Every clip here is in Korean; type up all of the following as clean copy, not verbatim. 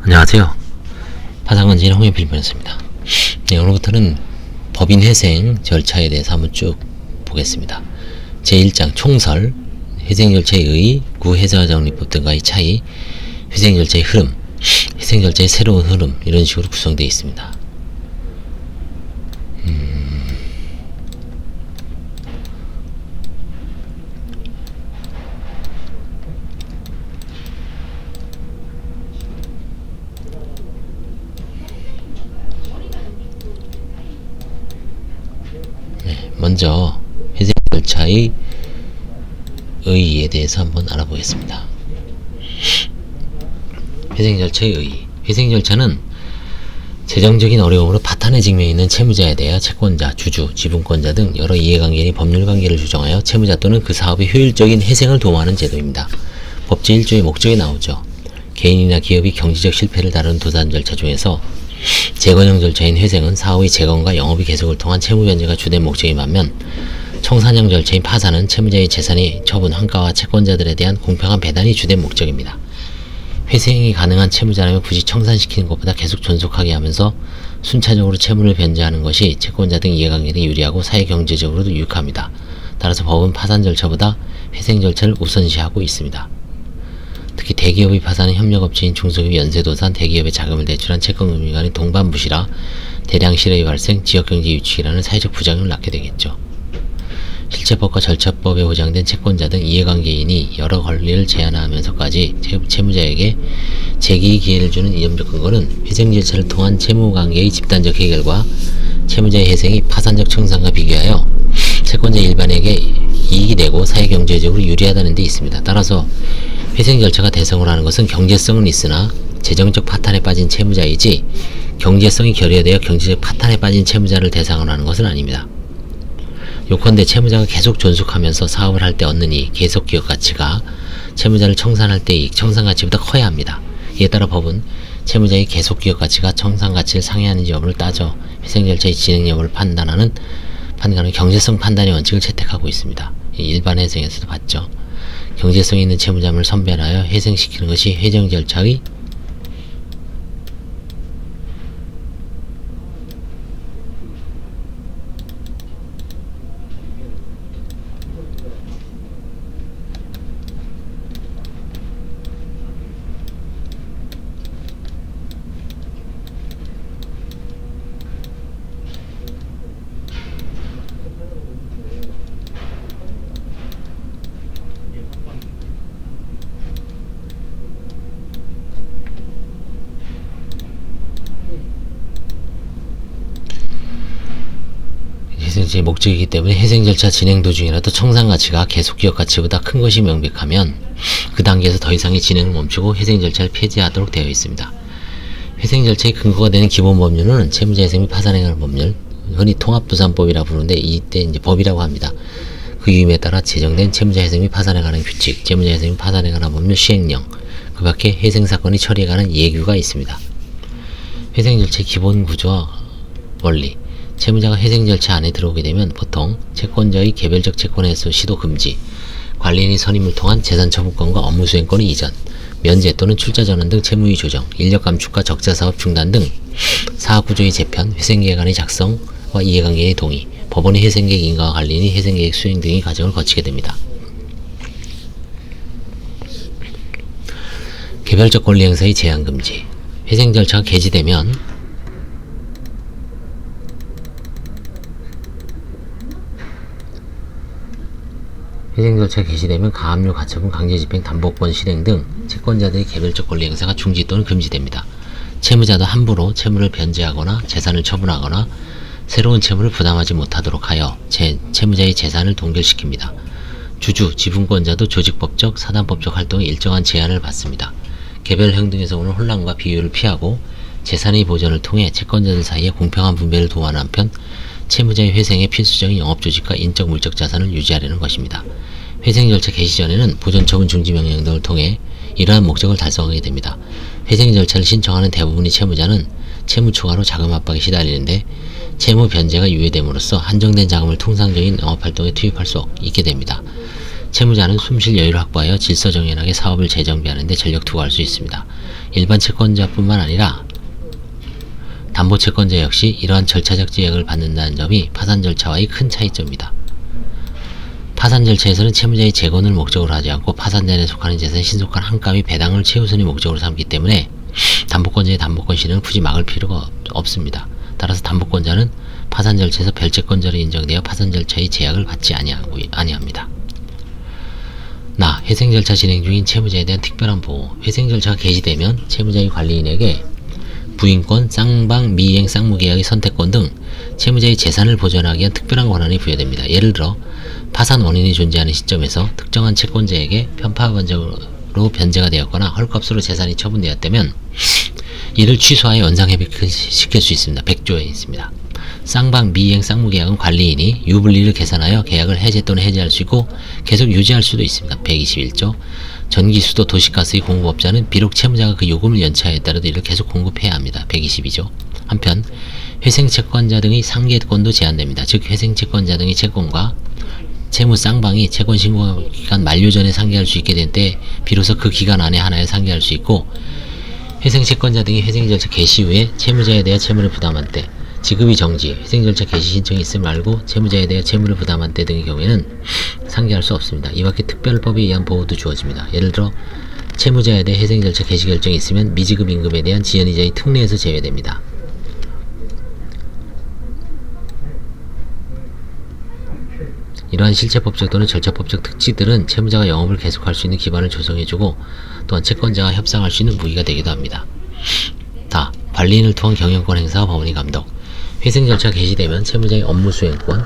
안녕하세요. 파산건진 홍현필 변호사입니다. 네, 오늘부터는 법인 회생 절차에 대해서 한번 쭉 보겠습니다. 제1장 총설, 회생 절차의 의의, 구회사정리법 등과의 차이, 회생 절차의 흐름, 회생 절차의 새로운 흐름, 이런 식으로 구성되어 있습니다. 먼저 회생 절차의 의의에 대해서 한번 알아보겠습니다. 회생 절차의 의의. 회생 절차는 재정적인 어려움으로 파탄에 직면해 있는 채무자에 대하여 채권자, 주주, 지분권자 등 여러 이해관계인이 법률관계를 조정하여 채무자 또는 그 사업의 효율적인 회생을 도모하는 제도입니다. 법 제1조의 목적이 나오죠. 개인이나 기업이 경제적 실패를 다루는 도산 절차 중에서 재건형 절차인 회생은 사업의 재건과 영업의 계속을 통한 채무 변제가 주된 목적인 반면, 청산형 절차인 파산은 채무자의 재산의 처분, 환가와 채권자들에 대한 공평한 배당이 주된 목적입니다. 회생이 가능한 채무자라면 굳이 청산시키는 것보다 계속 존속하게 하면서 순차적으로 채무를 변제하는 것이 채권자 등 이해관계에 유리하고 사회경제적으로도 유익합니다. 따라서 법은 파산 절차보다 회생 절차를 우선시하고 있습니다. 특히 대기업의 파산은 협력업체인 중소기업, 연쇄도산, 대기업의 자금을 대출한 채권금융 간의 동반부시라 대량 실효의 발생, 지역경제 유축이라는 사회적 부작용을 낳게 되겠죠. 실체법과 절차법에 보장된 채권자 등 이해관계인이 여러 권리를 제한하면서까지 채무자에게 재기의 기회를 주는 이념적 근거는 회생 절차를 통한 채무관계의 집단적 해결과 채무자의 회생이 파산적 청산과 비교하여 채권자 일반에게 이익이 되고 사회경제적으로 유리하다는 데 있습니다. 따라서 회생 절차가 대상으로 하는 것은 경제성은 있으나 재정적 파탄에 빠진 채무자이지 경제성이 결여되어 경제적 파탄에 빠진 채무자를 대상으로 하는 것은 아닙니다. 요컨대 채무자가 계속 존속하면서 사업을 할 때 얻는 이익, 계속 기업 가치가 채무자를 청산할 때 이익, 청산 가치보다 커야 합니다. 이에 따라 법은 채무자의 계속 기업 가치가 청산 가치를 상회하는지 여부를 따져 회생 절차의 진행 여부를 판단하는 경제성 판단의 원칙을 채택하고 있습니다. 일반 회생에서도 봤죠. 경제성 있는 채무자를 선별하여 회생시키는 것이 회생 절차의 제 목적이기 때문에 회생 절차 진행 도중이라도 청산 가치가 계속 기업 가치보다 큰 것이 명백하면 그 단계에서 더 이상의 진행을 멈추고 회생 절차를 폐지하도록 되어 있습니다. 회생 절차의 근거가 되는 기본 법률은 채무자 회생 및 파산에 관한 법률, 흔히 통합도산법이라고 부르는데 이때 이제 법이라고 합니다. 그 유임에 따라 제정된 채무자 회생 및 파산에 관한 규칙, 채무자 회생 및 파산에 관한 법률 시행령, 그 밖에 회생 사건의 처리에 관한 예규가 있습니다. 회생 절차의 기본 구조와 원리. 채무자가 회생 절차 안에 들어오게 되면 보통 채권자의 개별적 채권 회수 시도 금지, 관리인의 선임을 통한 재산 처분권과 업무 수행권의 이전, 면제 또는 출자 전환 등 채무의 조정, 인력 감축과 적자 사업 중단 등 사업 구조의 재편, 회생계획안의 작성과 이해관계인의 동의, 법원의 회생계획 인가와 관리인의 회생계획 수행 등의 과정을 거치게 됩니다. 개별적 권리 행사의 제한 금지. 회생 절차가 개시되면 회생 절차가 개시되면 가압류, 가처분, 강제집행, 담보권 실행 등 채권자들의 개별적 권리 행사가 중지 또는 금지됩니다. 채무자도 함부로 채무를 변제하거나 재산을 처분하거나 새로운 채무를 부담하지 못하도록 하여 채무자의 재산을 동결시킵니다. 주주, 지분권자도 조직법적, 사단법적 활동에 일정한 제한을 받습니다. 개별 행동에서 오는 혼란과 비효율을 피하고 재산의 보전을 통해 채권자들 사이에 공평한 분배를 도모하는 한편 채무자의 회생에 필수적인 영업조직과 인적 물적 자산을 유지하려는 것입니다. 회생 절차 개시 전에는 보존처분 중지 명령 등을 통해 이러한 목적을 달성하게 됩니다. 회생 절차를 신청하는 대부분의 채무자는 채무 초과로 자금 압박에 시달리는데 채무 변제가 유예됨으로써 한정된 자금을 통상적인 영업활동에 투입할 수 있게 됩니다. 채무자는 숨쉴 여유를 확보하여 질서정연하게 사업을 재정비하는 데 전력 투구할 수 있습니다. 일반 채권자뿐만 아니라 담보채권자 역시 이러한 절차적 지역을 받는다는 점이 파산 절차와의 큰 차이점입니다. 파산 절차에서는 채무자의 재건을 목적으로 하지 않고 파산전에 속하는 재산의 신속한 한가 및 배당을 최우선의 목적으로 삼기 때문에 담보권자의 담보권 실현을 굳이 막을 필요가 없습니다. 따라서 담보권자는 파산 절차에서 별채권자로 인정되어 파산 절차의 제약을 받지 아니합니다. 회생 절차 진행 중인 채무자에 대한 특별한 보호. 회생 절차가 개시되면 채무자의 관리인에게 부인권, 쌍방, 미이행, 쌍무계약의 선택권 등 채무자의 재산을 보존하기 위한 특별한 권한이 부여됩니다. 예를 들어 파산 원인이 존재하는 시점에서 특정한 채권자에게 편파적으로 변제가 되었거나 헐값으로 재산이 처분되었다면 이를 취소하여 연상회복시킬 수 있습니다. 100조에 있습니다. 쌍방, 미이행, 쌍무계약은 관리인이 유불리를 계산하여 계약을 해제 또는 해지할 수 있고 계속 유지할 수도 있습니다. 121조. 전기, 수도, 도시가스의 공급업자는 비록 채무자가 그 요금을 연체하였더라도 이를 계속 공급해야 합니다. 122조. 한편 회생채권자 등의 상계권도 제한됩니다. 즉 회생채권자 등의 채권과 채무 쌍방이 채권 신고 기간 만료 전에 상계할 수 있게 된 때 비로소 그 기간 안에 하나에 상계할 수 있고, 회생채권자 등이 회생절차 개시 후에 채무자에 대해 채무를 부담한 때, 지급이 정지, 회생절차 개시 신청이 있음을 알고 채무자에 대해 채무를 부담한 때 등의 경우에는 상계할 수 없습니다. 이 밖에 특별법에 의한 보호도 주어집니다. 예를 들어 채무자에 대해 회생절차 개시 결정이 있으면 미지급 임금에 대한 지연이자의 특례에서 제외됩니다. 이러한 실체법적 또는 절차법적 특징들은 채무자가 영업을 계속할 수 있는 기반을 조성해주고 또한 채권자와 협상할 수 있는 무기가 되기도 합니다. 관리인을 통한 경영권 행사와 법원의 감독. 회생절차 개시되면 채무자의 업무수행권,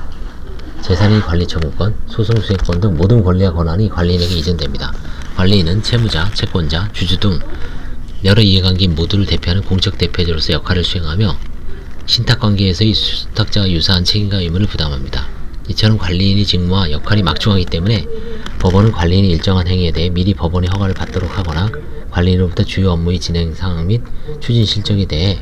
재산의 관리처분권, 소송수행권 등 모든 권리와 권한이 관리인에게 이전됩니다. 관리인은 채무자, 채권자, 주주 등 여러 이해관계인 모두를 대표하는 공적대표자로서 역할을 수행하며 신탁관계에서의 수탁자와 유사한 책임과 의무를 부담합니다. 이처럼 관리인의 직무와 역할이 막중하기 때문에 법원은 관리인이 일정한 행위에 대해 미리 법원의 허가를 받도록 하거나 관리인으로부터 주요 업무의 진행 상황 및 추진 실적에 대해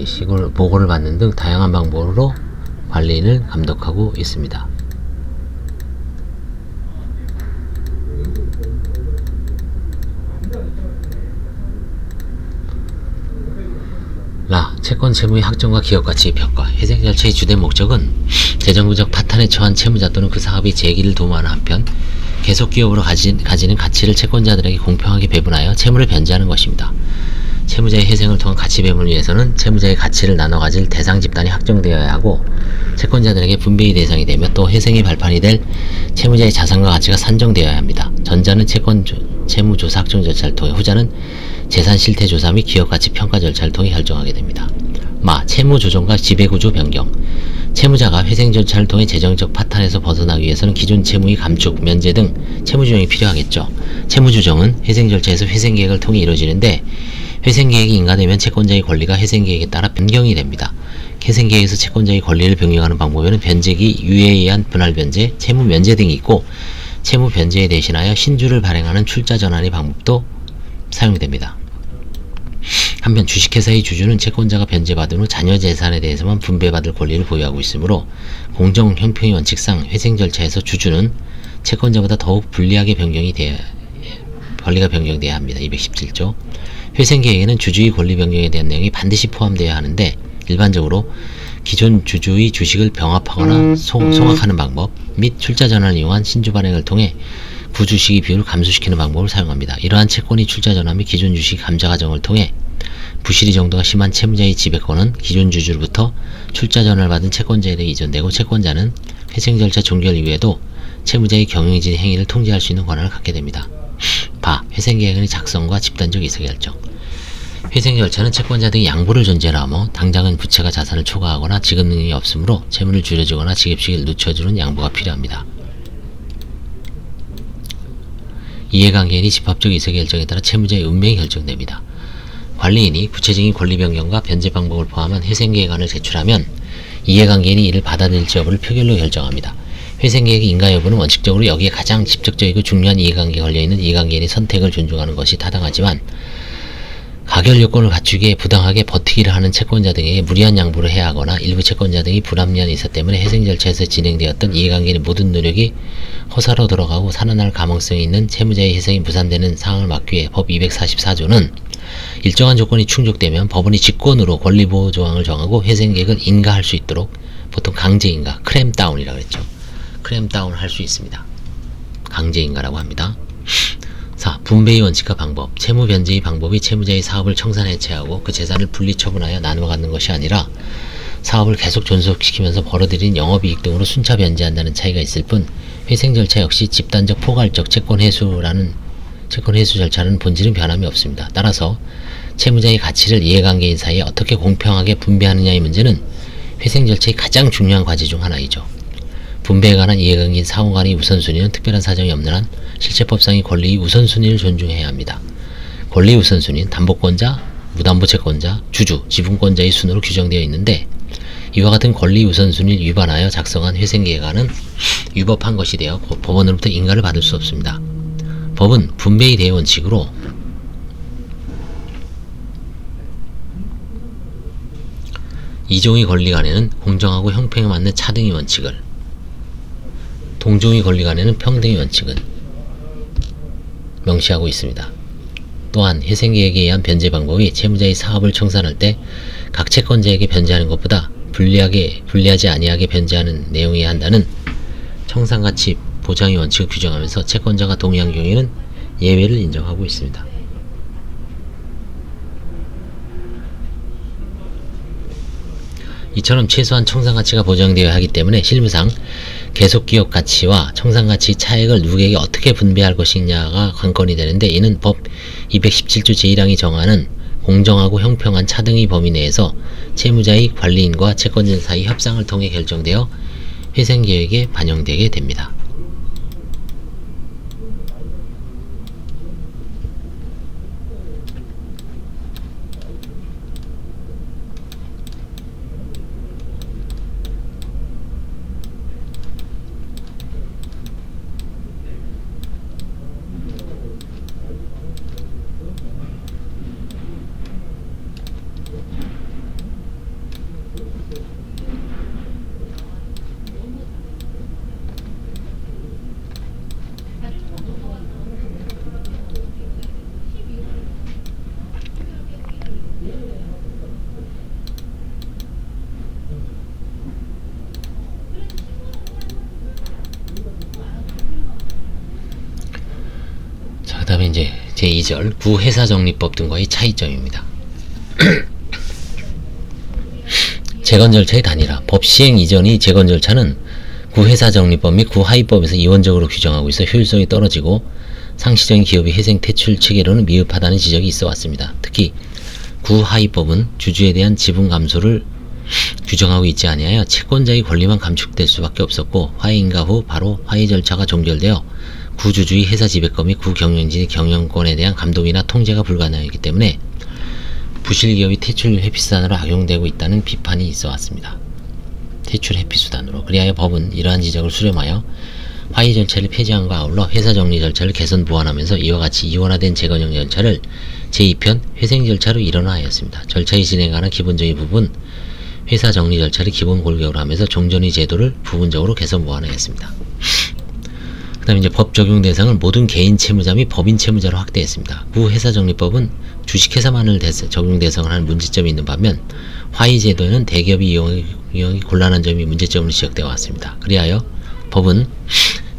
시골 보고를 받는 등 다양한 방법으로 관리인을 감독하고 있습니다. 채권 채무의 확정과 기업가치의 평가. 회생 절차의 주된 목적은 재정부적 파탄에 처한 채무자 또는 그 사업의 재기를 도모하는 한편 계속 기업으로 가지는 가치를 채권자들에게 공평하게 배분하여 채무를 변제하는 것입니다. 채무자의 회생을 통한 가치 배분을 위해서는 채무자의 가치를 나눠 가질 대상 집단이 확정되어야 하고 채권자들에게 분배의 대상이 되며 또 회생의 발판이 될 채무자의 자산과 가치가 산정되어야 합니다. 전자는 채무조사 확정 절차를 통해, 후자는 재산 실태 조사 및 기업가치 평가 절차를 통해 결정하게 됩니다. 채무조정과 지배구조 변경. 채무자가 회생 절차를 통해 재정적 파탄에서 벗어나기 위해서는 기존 채무의 감축, 면제 등 채무조정이 필요하겠죠. 채무조정은 회생 절차에서 회생계획을 통해 이루어지는데 회생계획이 인가되면 채권자의 권리가 회생계획에 따라 변경이 됩니다. 회생계획에서 채권자의 권리를 변경하는 방법에는 변제기, 유예에 의한 분할변제, 채무면제 등이 있고 채무변제에 대신하여 신주를 발행하는 출자전환의 방법도 사용이 됩니다. 한편 주식회사의 주주는 채권자가 변제받은 후 자녀 재산에 대해서만 분배받을 권리를 보유하고 있으므로 공정 형평의 원칙상 회생 절차에서 주주는 채권자보다 더욱 불리하게 권리가 변경돼야 합니다. 217조. 회생계획에는 주주의 권리 변경에 대한 내용이 반드시 포함되어야 하는데 일반적으로 기존 주주의 주식을 병합하거나 송악하는 방법 및 출자전환을 이용한 신주 발행을 통해 구주식의 비율을 감소시키는 방법을 사용합니다. 이러한 채권의 출자전환 및 기존 주식 감자 과정을 통해 부실이 정도가 심한 채무자의 지배권은 기존 주주로부터 출자전환을 받은 채권자에게 이전되고 채권자는 회생 절차 종결 이후에도 채무자의 경영진 행위를 통제할 수 있는 권한을 갖게 됩니다. 회생계획의 작성과 집단적 의사결정. 회생 절차는 채권자 등이 양보를 전제로 하며 당장은 부채가 자산을 초과하거나 지급 능력이 없으므로 채무를 줄여주거나 지급시기를 늦춰주는 양보가 필요합니다. 이해관계인이 집합적 의사결정에 따라 채무자의 운명이 결정됩니다. 관리인이 구체적인 권리 변경과 변제 방법을 포함한 회생계획안을 제출하면 이해관계인이 이를 받아들일지 여부를 표결로 결정합니다. 회생계획의 인가 여부는 원칙적으로 여기에 가장 직접적이고 중요한 이해관계에 걸려있는 이해관계인의 선택을 존중하는 것이 타당하지만 가결 요건을 갖추기에 부당하게 버티기를 하는 채권자 등에게 무리한 양보를 해야 하거나 일부 채권자 등이 불합리한 이사 때문에 회생 절차에서 진행되었던 이해관계인의 모든 노력이 허사로 돌아가고 살아날 가망성이 있는 채무자의 희생이 무산되는 상황을 막기 위해 법 244조는 일정한 조건이 충족되면 법원이 직권으로 권리보호 조항을 정하고 회생계획을 인가할 수 있도록 보통 강제인가, 크램다운이라고 했죠. 크램다운을 할 수 있습니다. 강제인가라고 합니다. 4. 분배의 원칙과 방법. 채무 변제의 방법이 채무자의 사업을 청산해체하고 그 재산을 분리처분하여 나누어 갖는 것이 아니라 사업을 계속 존속시키면서 벌어들인 영업이익 등으로 순차 변제한다는 차이가 있을 뿐 회생 절차 역시 집단적 포괄적 채권 회수 절차는 본질은 변함이 없습니다. 따라서 채무자의 가치를 이해관계인 사이에 어떻게 공평하게 분배하느냐의 문제는 회생 절차의 가장 중요한 과제 중 하나이죠. 분배에 관한 이해관계인 상호간의 우선순위는 특별한 사정이 없는 한 실체법상의 권리의 우선순위를 존중해야 합니다. 권리의 우선순위는 담보권자, 무담보 채권자, 주주, 지분권자의 순으로 규정되어 있는데 이와 같은 권리의 우선순위를 위반하여 작성한 회생계획안은 위법한 것이 되어 법원으로부터 인가를 받을 수 없습니다. 법은 분배의 대원칙으로 이종의 권리 간에는 공정하고 형평에 맞는 차등의 원칙을, 동종의 권리 간에는 평등의 원칙은 명시하고 있습니다. 또한 회생계획에 의한 변제 방법이 채무자의 사업을 청산할 때 각 채권자에게 변제하는 것보다 불리하지 아니하게 변제하는 내용이어야 한다는 청산가치 보장의 원칙을 규정하면서 채권자가 동의한 경우에는 예외를 인정하고 있습니다. 이처럼 최소한 청산가치가 보장되어야 하기 때문에 실무상 계속기업 가치와 청산가치 차액을 누구에게 어떻게 분배할 것이냐가 관건이 되는데 이는 법 217조 제1항이 정하는 공정하고 형평한 차등의 범위 내에서 채무자의 관리인과 채권자 사이 협상을 통해 결정되어 회생계획에 반영되게 됩니다. 그 다음에 이제 제2절 구회사정리법 등과의 차이점입니다. 재건 절차의 단일화. 법 시행 이전의 재건 절차는 구회사정리법 및 구하위법에서 이원적으로 규정하고 있어 효율성이 떨어지고 상시적인 기업의 회생 퇴출 체계로는 미흡하다는 지적이 있어 왔습니다. 특히 구하위법은 주주에 대한 지분 감소를 규정하고 있지 아니하여 채권자의 권리만 감축될 수밖에 없었고 화해인가 후 바로 화해 절차가 종결되어 구주주의 회사 지배권 및 구경영진의 경영권에 대한 감독이나 통제가 불가능하기 때문에 부실기업이 퇴출 회피수단으로 악용되고 있다는 비판이 있어 왔습니다. 퇴출 회피수단으로. 그리하여 법은 이러한 지적을 수렴하여 화해 절차를 폐지함과 아울러 회사 정리 절차를 개선 보완하면서 이와 같이 이원화된 재건형 절차를 제2편 회생 절차로 일원화하였습니다. 절차의 진행에 관한 기본적인 부분 회사 정리 절차를 기본 골격으로 하면서 종전의 제도를 부분적으로 개선 보완하였습니다. 그 다음에 이제 법 적용 대상을 모든 개인 채무자 및 법인 채무자로 확대했습니다. 구 회사정리법은 주식회사만을 적용 대상을 하는 문제점이 있는 반면 화의 제도에는 대기업이 이용하기 곤란한 점이 문제점으로 지적되어 왔습니다. 그리하여 법은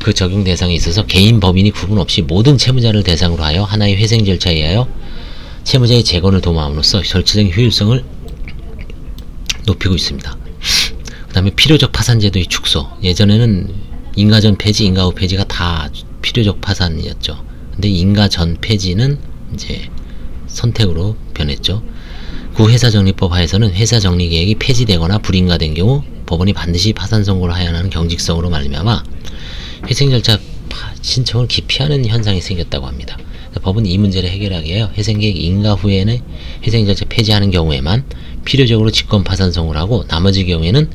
그 적용 대상에 있어서 개인 법인이 구분 없이 모든 채무자를 대상으로 하여 하나의 회생 절차에 의하여 채무자의 재건을 도모함으로써 절차적인 효율성을 높이고 있습니다. 그 다음에 필요적 파산 제도의 축소. 예전에는 인가 전 폐지, 인가 후 폐지가 다 필요적 파산이었죠. 근데 인가 전 폐지는 이제 선택으로 변했죠. 구 회사정리법 하에서는 회사정리계획이 폐지되거나 불인가된 경우 법원이 반드시 파산 선고를 하여야 하는 경직성으로 말미암아 회생 절차 신청을 기피하는 현상이 생겼다고 합니다. 법은 이 문제를 해결하기 위하여 회생계획 인가 후에는 회생절차 폐지하는 경우에만 필요적으로 직권 파산 선고를 하고 나머지 경우에는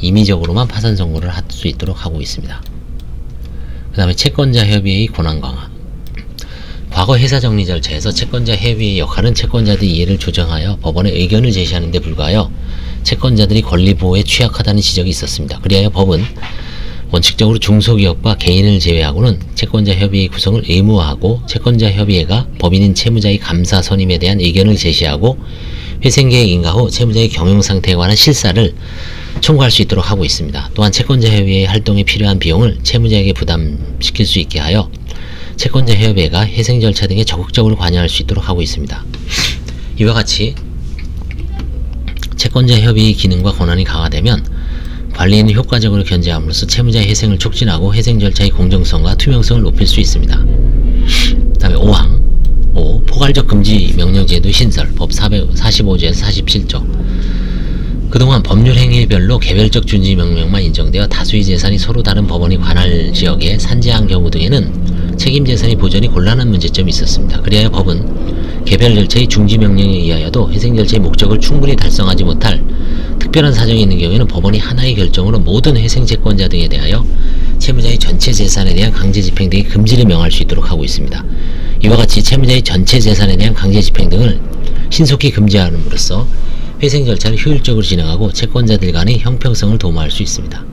임의적으로만 파산 선고를 할 수 있도록 하고 있습니다. 그 다음에 채권자 협의회의 권한 강화. 과거 회사 정리 절차에서 채권자 협의회의 역할은 채권자들이 이해를 조정하여 법원에 의견을 제시하는 데 불과하여 채권자들이 권리 보호에 취약하다는 지적이 있었습니다. 그리하여 법은 원칙적으로 중소기업과 개인을 제외하고는 채권자 협의회 구성을 의무화하고 채권자 협의회가 법인인 채무자의 감사 선임에 대한 의견을 제시하고 회생계획 인가 후 채무자의 경영상태에 관한 실사를 청구할 수 있도록 하고 있습니다. 또한 채권자 협의회의 활동에 필요한 비용을 채무자에게 부담시킬 수 있게 하여 채권자 협의회가 회생 절차 등에 적극적으로 관여할 수 있도록 하고 있습니다. 이와 같이 채권자 협의의 기능과 권한이 강화되면 관리인을 효과적으로 견제함으로써 채무자의 회생을 촉진하고 회생 절차의 공정성과 투명성을 높일 수 있습니다. 그 다음에 5항 5. 포괄적 금지 명령제도 신설 법 445조에서 47조. 그동안 법률 행위별로 개별적 준지 명령만 인정되어 다수의 재산이 서로 다른 법원이 관할 지역에 산재한 경우 등에는 책임 재산의 보전이 곤란한 문제점이 있었습니다. 그리하여 법은 개별 절차의 중지 명령에 의하여도 회생 절차의 목적을 충분히 달성하지 못할 특별한 사정이 있는 경우에는 법원이 하나의 결정으로 모든 회생 채권자 등에 대하여 채무자의 전체 재산에 대한 강제 집행 등의 금지를 명할 수 있도록 하고 있습니다. 이와 같이 채무자의 전체 재산에 대한 강제 집행 등을 신속히 금지함으로써 회생 절차를 효율적으로 진행하고 채권자들 간의 형평성을 도모할 수 있습니다.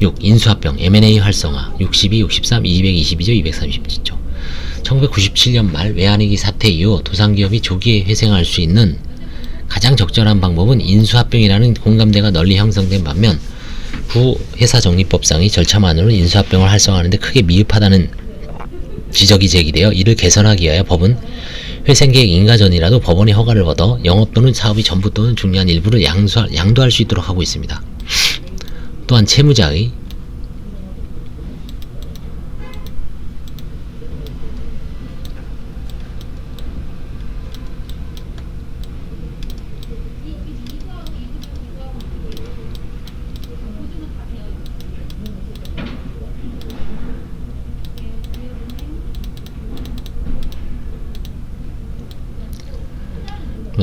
6. 인수합병, M&A 활성화 62, 63, 222조, 237조. 1997년 말 외환위기 사태 이후 도상기업이 조기에 회생할 수 있는 가장 적절한 방법은 인수합병이라는 공감대가 널리 형성된 반면 구 회사정리법상의 절차만으로 인수합병을 활성화하는 데 크게 미흡하다는 지적이 제기되어 이를 개선하기 위하여 법은 회생계획 인가 전이라도 법원의 허가를 얻어 영업 또는 사업이 전부 또는 중요한 일부를 양도할 수 있도록 하고 있습니다. 또한 채무자의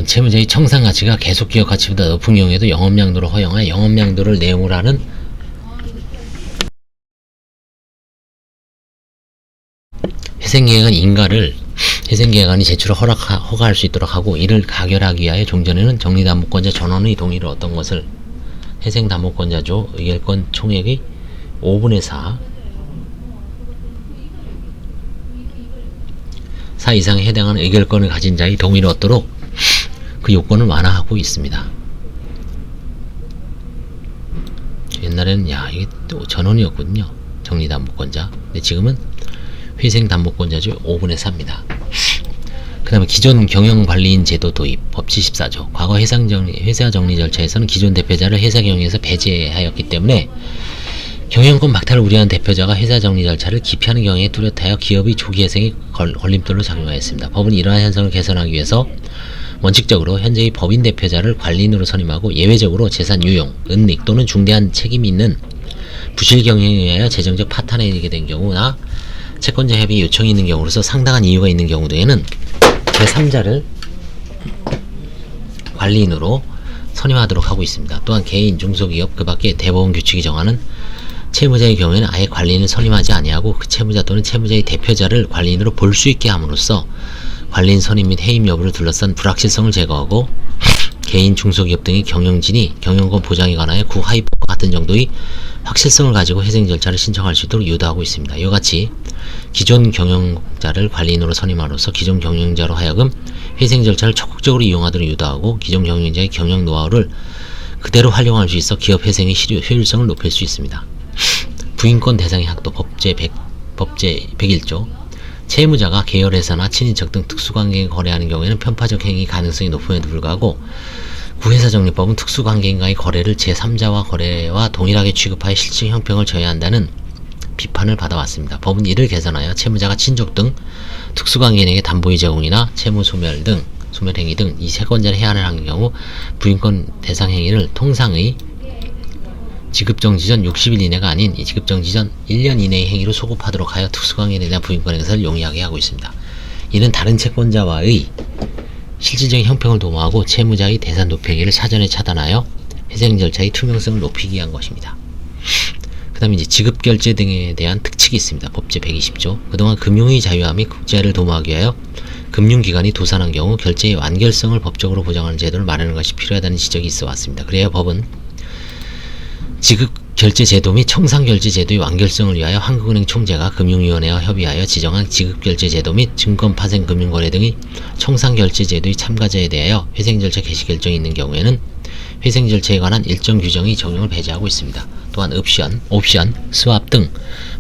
채무자의 청산가치가 계속기업 가치보다 높은 경우에도 영업양도를 허용하여 영업양도를 내용으로 하는 회생계획안 인가를 회생계획안이 제출을 허가할 수 있도록 하고 이를 가결하기 위하여 종전에는 정리담보권자 전원의 동의를 얻던 것을 회생담보권자조 의결권 총액의 5분의 4 이상에 해당하는 의결권을 가진 자의 동의를 얻도록 그 요건을 완화하고 있습니다. 옛날에는 이게 또 전원이었거든요. 정리담보권자. 근데 지금은 회생담보권자죠. 5분의 4입니다. 그 다음에 기존 경영관리인 제도 도입 법 74조. 과거 회사 정리 절차에서는 기존 대표자를 회사 경영에서 배제하였기 때문에 경영권 박탈을 우려한 대표자가 회사 정리 절차를 기피하는 경우에 뚜렷하여 기업의 조기 회생에 걸림돌로 작용하였습니다. 법은 이러한 현상을 개선하기 위해서 원칙적으로 현재의 법인 대표자를 관리인으로 선임하고 예외적으로 재산 유용, 은닉 또는 중대한 책임이 있는 부실 경영에 의하여 재정적 파탄에 이르게 된 경우나 채권자 협의 요청이 있는 경우로서 상당한 이유가 있는 경우 등에는 제3자를 관리인으로 선임하도록 하고 있습니다. 또한 개인, 중소기업, 그 밖에 대법원 규칙이 정하는 채무자의 경우에는 아예 관리인을 선임하지 아니하고 그 채무자 또는 채무자의 대표자를 관리인으로 볼 수 있게 함으로써 관리인 선임 및 해임 여부를 둘러싼 불확실성을 제거하고 개인, 중소기업 등의 경영진이 경영권 보장에 관하여 구하위법과 같은 정도의 확실성을 가지고 회생 절차를 신청할 수 있도록 유도하고 있습니다. 이와 같이 기존 경영자를 관리인으로 선임함으로써 기존 경영자로 하여금 회생 절차를 적극적으로 이용하도록 유도하고 기존 경영자의 경영 노하우를 그대로 활용할 수 있어 기업 회생의 효율성을 높일 수 있습니다. 부인권 대상의 확도 법제 101조. 채무자가 계열회사나 친인척 등 특수관계인 거래하는 경우에는 편파적 행위 가능성이 높음에도 불구하고 구회사정리법은 특수관계인과의 거래를 제3자와 거래와 동일하게 취급하여 실질 형평을 져야 한다는 비판을 받아왔습니다. 법은 이를 개선하여 채무자가 친족 등 특수관계인에게 담보의 제공이나 채무 소멸 행위 등 이 채권자를 해안을 한 경우 부인권 대상 행위를 통상의 지급정지 전 60일 이내가 아닌 이 지급정지 전 1년 이내의 행위로 소급하도록 하여 특수강연에 대한 부인권 행사를 용이하게 하고 있습니다. 이는 다른 채권자와의 실질적인 형평을 도모하고 채무자의 대산 도피 행위를 사전에 차단하여 회생 절차의 투명성을 높이기 위한 것입니다. 그 다음에 이제 지급결제 등에 대한 특칙이 있습니다. 법제 120조. 그동안 금융의 자유화 및 국제화를 도모하기 위하여 금융기관이 도산한 경우 결제의 완결성을 법적으로 보장하는 제도를 마련하는 것이 필요하다는 지적이 있어 왔습니다. 그래야 법은 지급결제제도 및 청산결제제도의 완결성을 위하여 한국은행 총재가 금융위원회와 협의하여 지정한 지급결제제도 및 증권파생금융거래 등의 청산결제제도의 참가자에 대하여 회생절차 개시 결정이 있는 경우에는 회생절차에 관한 일정 규정의 적용을 배제하고 있습니다. 또한 옵션, 스왑 등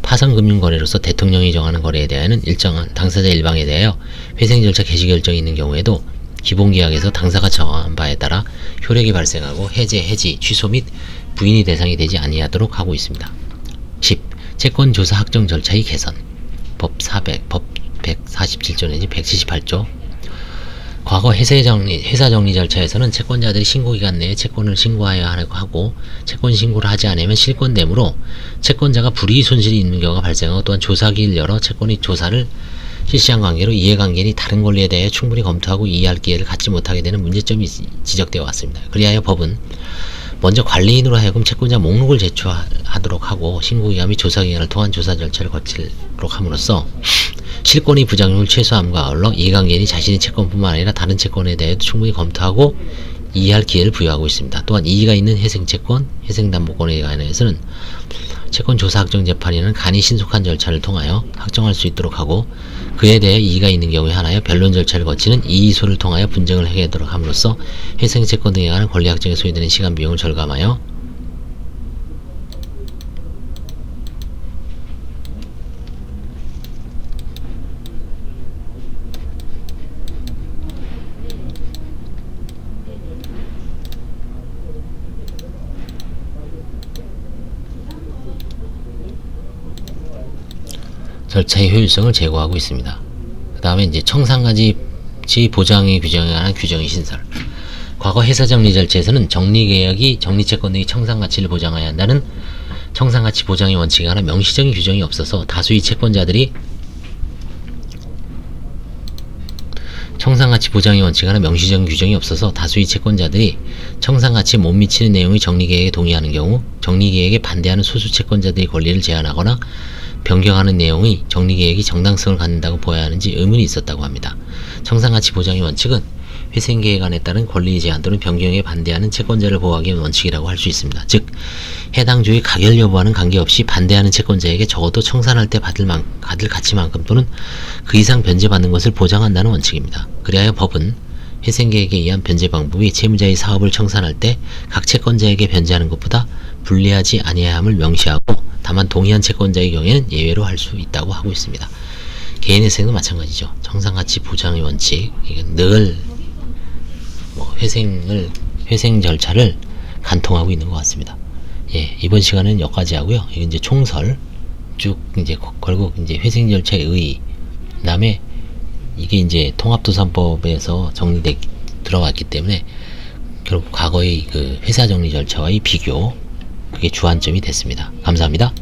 파생금융거래로서 대통령이 정하는 거래에 대하여는 일정한 당사자 일방에 대하여 회생절차 개시 결정이 있는 경우에도 기본계약에서 당사가 정한 바에 따라 효력이 발생하고 해지, 취소 및 부인이 대상이 되지 아니하도록 하고 있습니다. 10. 채권조사 확정 절차의 개선. 법 147조 내지 178조. 과거 회사 정리 절차에서는 채권자들이 신고기간 내에 채권을 신고하여야 하고 채권 신고를 하지 않으면 실권되므로 채권자가 불이익 손실이 있는 경우가 발생하고 또한 조사기를 열어 채권의 조사를 실시한 관계로 이해관계인이 다른 권리에 대해 충분히 검토하고 이해할 기회를 갖지 못하게 되는 문제점이 지적되어 왔습니다. 그리하여 법은 먼저 관리인으로 하여금 채권자 목록을 제출하도록 하고 신고기간 및 조사기간을 통한 조사 절차를 거치도록 함으로써 실권의 부작용을 최소함과 아울러 이해관계인이 자신의 채권뿐만 아니라 다른 채권에 대해도 충분히 검토하고 이해할 기회를 부여하고 있습니다. 또한 이의가 있는 회생채권, 회생담보권에 관해서는 채권조사 확정재판에는 간이 신속한 절차를 통하여 확정할 수 있도록 하고 그에 대해 이의가 있는 경우에 하나여 변론 절차를 거치는 이의소를 통하여 분쟁을 해결하도록 함으로써 회생채권 등에 관한 권리 확정에 소요되는 시간 비용을 절감하여 절차의 효율성을 제고하고 있습니다. 그 다음에 이제 청산가치 보장의 규정에 관한 규정의 신설. 과거 회사정리 절차에서는 정리계약이 정리채권 등의 청산가치를 보장해야 한다는 청산가치 보장의 원칙에 관한 명시적인 규정이 없어서 다수의 채권자들이 청산가치 보장의 원칙에 관한 명시적인 규정이 없어서 다수의 채권자들이 청산가치에 못 미치는 내용의 정리계약에 동의하는 경우 정리계약에 반대하는 소수 채권자들의 권리를 제한하거나 변경하는 내용의 정리계획이 정당성을 갖는다고 보아야 하는지 의문이 있었다고 합니다. 청산가치 보장의 원칙은 회생계획안에 따른 권리 제한 또는 변경에 반대하는 채권자를 보호하기 위한 원칙이라고 할 수 있습니다. 즉, 해당 주의 가결 여부와는 관계없이 반대하는 채권자에게 적어도 청산할 때 받을 가치만큼 또는 그 이상 변제받는 것을 보장한다는 원칙입니다. 그리하여 법은 회생계획에 의한 변제 방법이 채무자의 사업을 청산할 때 각 채권자에게 변제하는 것보다 불리하지 아니함을 명시하고 다만 동의한 채권자의 경우에는 예외로 할 수 있다고 하고 있습니다. 개인회생도 마찬가지죠. 청산가치 보장의 원칙, 이게 늘 회생 절차를 간통하고 있는 것 같습니다. 예, 이번 시간은 여기까지 하고요. 이게 이제 총설 쭉 이제 결국 이제 회생 절차의 의의, 그다음에 이게 이제 통합도산법에서 들어왔기 때문에 결국 과거의 그 회사 정리 절차와의 비교, 그게 주안점이 됐습니다. 감사합니다.